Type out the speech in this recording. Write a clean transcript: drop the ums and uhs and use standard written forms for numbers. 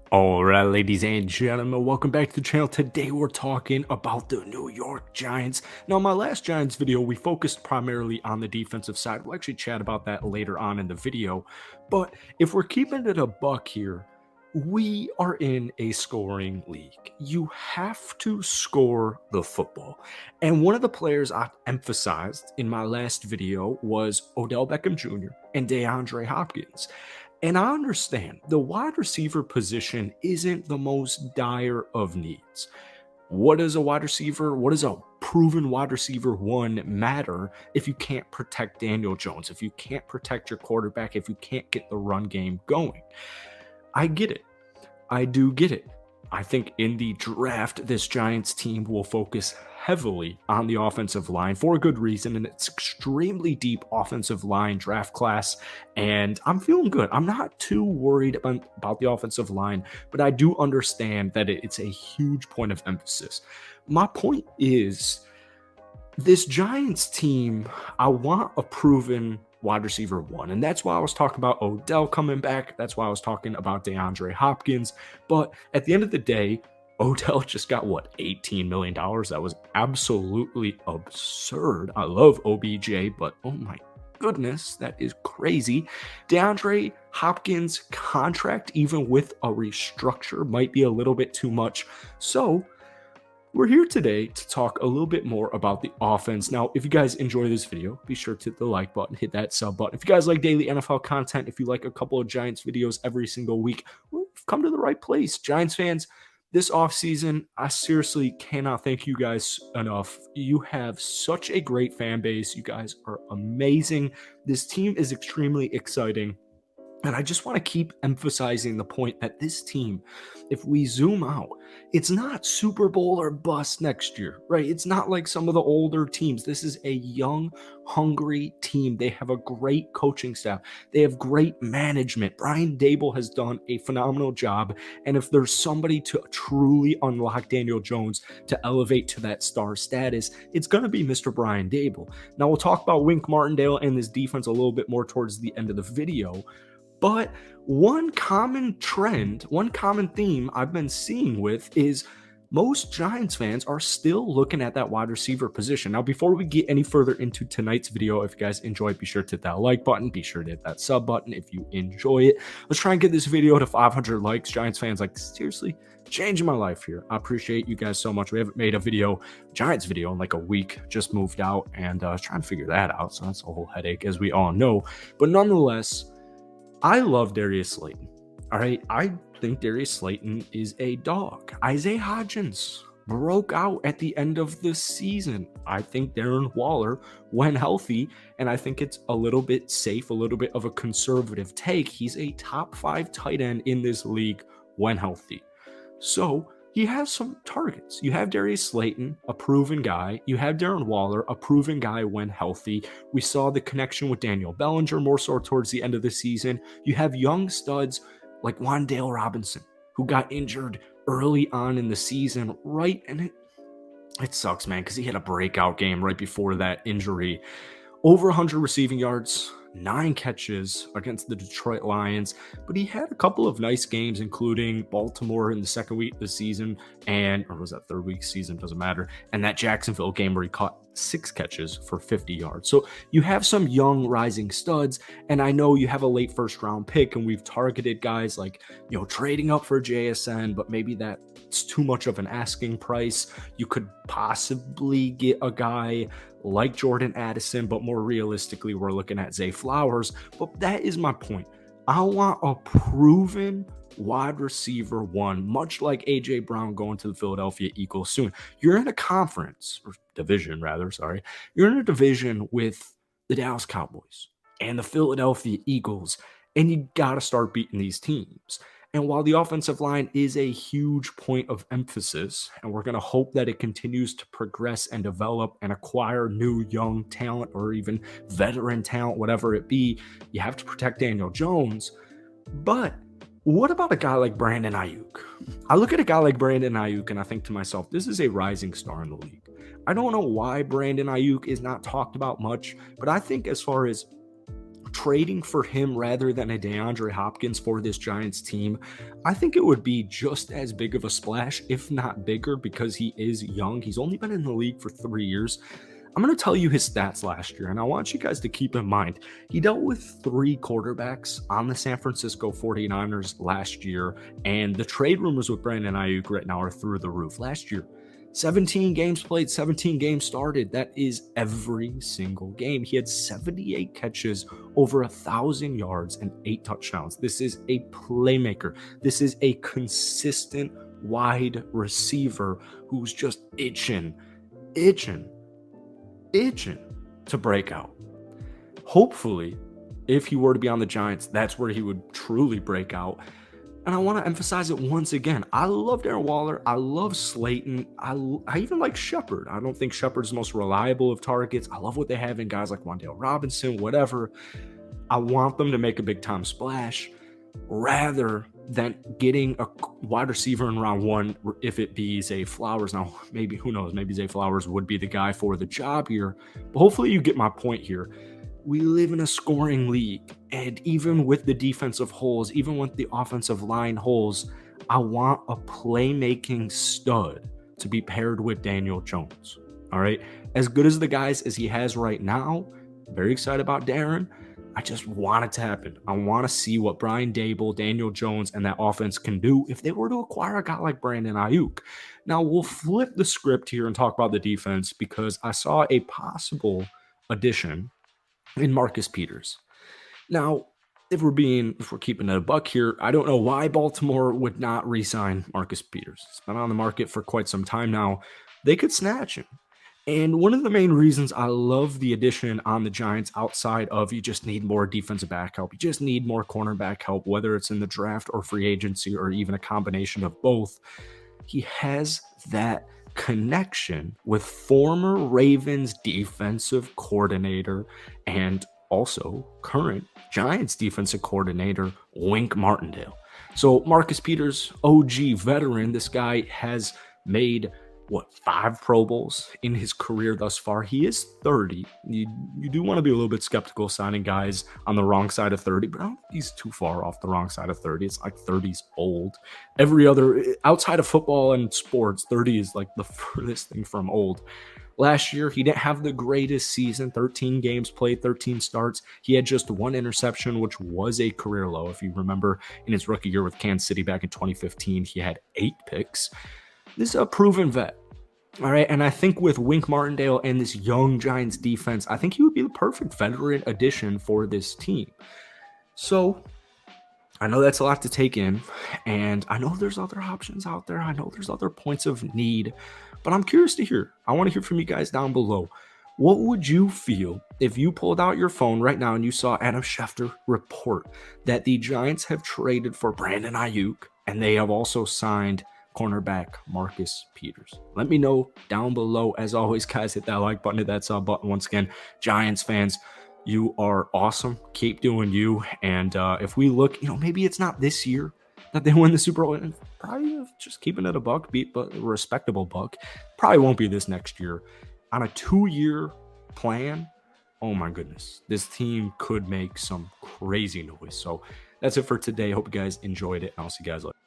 All right, ladies and gentlemen, welcome back to the channel. Today we're talking about the New York Giants. Now, my last Giants video, we focused primarily on the defensive side. We'll actually chat about that later on in the video. But if we're keeping it a buck here, we are in a scoring league. You have to score the football. And one of the players I emphasized in my last video was Odell Beckham Jr. and DeAndre Hopkins. And I understand the wide receiver position isn't the most dire of needs. What does a wide receiver, what does a proven wide receiver one matter if you can't protect Daniel Jones, if you can't protect your quarterback, if you can't get the run game going? I get it. I do get it. I think in the draft, this Giants team will focus heavily on the offensive line for a good reason, and it's extremely deep offensive line draft class, and I'm feeling good. I'm not too worried about the offensive line, but I do understand that it's a huge point of emphasis. My point is, this Giants team, I want a proven wide receiver one. And that's why I was talking about Odell coming back. That's why I was talking about DeAndre Hopkins. But at the end of the day, Odell just got what, $18 million? That was absolutely absurd. I love OBJ, but oh my goodness, that is crazy. DeAndre Hopkins' contract, even with a restructure, might be a little bit too much. So we're here today to talk a little bit more about the offense. Now, if you guys enjoy this video, be sure to hit the like button, hit that sub button. If you guys like daily NFL content, if you like a couple of Giants videos every single week, well, you've come to the right place. Giants fans, this offseason, I seriously cannot thank you guys enough. You have such a great fan base. You guys are amazing. This team is extremely exciting. And I just want to keep emphasizing the point that this team, if we zoom out, it's not Super Bowl or bust next year, right? It's not like some of the older teams. This is a young, hungry team. They have a great coaching staff. They have great management. Brian Daboll has done a phenomenal job. And if there's somebody to truly unlock Daniel Jones to elevate to that star status, it's going to be Mr. Brian Daboll. Now, we'll talk about Wink Martindale and this defense a little bit more towards the end of the video. But one common trend, one common theme I've been seeing with is most Giants fans are still looking at that wide receiver position. Now, before we get any further into tonight's video, if you guys enjoy it, be sure to hit that like button. Be sure to hit that sub button if you enjoy it. Let's try and get this video to 500 likes. Giants fans, like, seriously, changing my life here. I appreciate you guys so much. We haven't made a Giants video in like a week. Just moved out and trying to figure that out. So that's a whole headache, as we all know. But nonetheless, I love Darius Slayton. All right. I think Darius Slayton is a dog. Isaiah Hodgins broke out at the end of the season. I think Darren Waller, when healthy, and I think it's a little bit safe, a little bit of a conservative take. He's a top 5 tight end in this league when healthy. So he has some targets. You have Darius Slayton, a proven guy. You have Darren Waller, a proven guy when healthy. We saw the connection with Daniel Bellinger more so towards the end of the season. You have young studs like Wan'Dale Robinson, who got injured early on in the season, right? And it sucks, man, because he had a breakout game right before that injury. Over 100 receiving yards, 9 catches against the Detroit Lions, but he had a couple of nice games, including Baltimore in the second week of the season, or was that third week season? Doesn't matter. And that Jacksonville game where he caught 6 catches for 50 yards. So you have some young rising studs, and I know you have a late first round pick, and we've targeted guys like, trading up for JSN, but maybe that's too much of an asking price. You could possibly get a guy like Jordan Addison, but more realistically, we're looking at Zay Flowers. But that is my point. I want a proven wide receiver one, much like AJ Brown going to the Philadelphia Eagles soon. You're in a conference, or division rather, sorry. You're in a division with the Dallas Cowboys and the Philadelphia Eagles, and you got to start beating these teams. And while the offensive line is a huge point of emphasis, and we're going to hope that it continues to progress and develop and acquire new young talent or even veteran talent, whatever it be, you have to protect Daniel Jones. But what about a guy like Brandon Ayuk? I look at a guy like Brandon Ayuk and I think to myself, this is a rising star in the league. I don't know why Brandon Ayuk is not talked about much, but I think as far as trading for him rather than a DeAndre Hopkins for this Giants team, I think it would be just as big of a splash, if not bigger, because he is young. He's only been in the league for 3 years. I'm going to tell you his stats last year, and I want you guys to keep in mind he dealt with 3 quarterbacks on the San Francisco 49ers last year, and the trade rumors with Brandon Ayuk right now are through the roof. Last year, 17 games played, 17 games started. That is every single game. He had 78 catches, over 1,000 yards, and 8 touchdowns. This is a playmaker. This is a consistent wide receiver who's just itching to break out. Hopefully, if he were to be on the Giants, that's where he would truly break out. And I want to emphasize it once again. I love Darren Waller. I love Slayton. I even like Shepard. I don't think Shepard's the most reliable of targets. I love what they have in guys like Wan'Dale Robinson, whatever. I want them to make a big-time splash rather than getting a wide receiver in round 1 if it be Zay Flowers. Now, maybe, who knows, maybe Zay Flowers would be the guy for the job here. But hopefully you get my point here. We live in a scoring league, and even with the defensive holes, even with the offensive line holes, I want a playmaking stud to be paired with Daniel Jones. All right. As good as the guys as he has right now, very excited about Darren. I just want it to happen. I want to see what Brian Daboll, Daniel Jones, and that offense can do if they were to acquire a guy like Brandon Ayuk. Now, we'll flip the script here and talk about the defense because I saw a possible addition in Marcus Peters. Now, if we're keeping it a buck here, I don't know why Baltimore would not re-sign Marcus Peters. He's been on the market for quite some time now. They could snatch him. And one of the main reasons I love the addition on the Giants, outside of you just need more defensive back help, you just need more cornerback help, whether it's in the draft or free agency or even a combination of both, he has that connection with former Ravens defensive coordinator and also current Giants defensive coordinator Wink Martindale. So Marcus Peters, OG veteran, this guy has made 5 Pro Bowls in his career thus far. He is 30. You do want to be a little bit skeptical signing guys on the wrong side of 30, but I don't think he's too far off the wrong side of 30. It's like 30's old. Every other, outside of football and sports, 30 is like the furthest thing from old. Last year, he didn't have the greatest season, 13 games played, 13 starts. He had just 1 interception, which was a career low. If you remember, in his rookie year with Kansas City back in 2015, he had 8 picks. This is a proven vet. All right. And I think with Wink Martindale and this young Giants defense, I think he would be the perfect veteran addition for this team. So I know that's a lot to take in, and I know there's other options out there. I know there's other points of need, but I'm curious to hear. I want to hear from you guys down below. What would you feel if you pulled out your phone right now and you saw Adam Schefter report that the Giants have traded for Brandon Ayuk and they have also signed cornerback Marcus Peters? Let me know down below. As always, guys, hit that like button, hit that sub button. Once again, Giants fans, you are awesome. Keep doing you. And if we look, maybe it's not this year that they win the Super Bowl. Probably just keeping it a buck, but a respectable buck. Probably won't be this next year. On a 2-year plan, oh my goodness, this team could make some crazy noise. So that's it for today. Hope you guys enjoyed it. I'll see you guys later.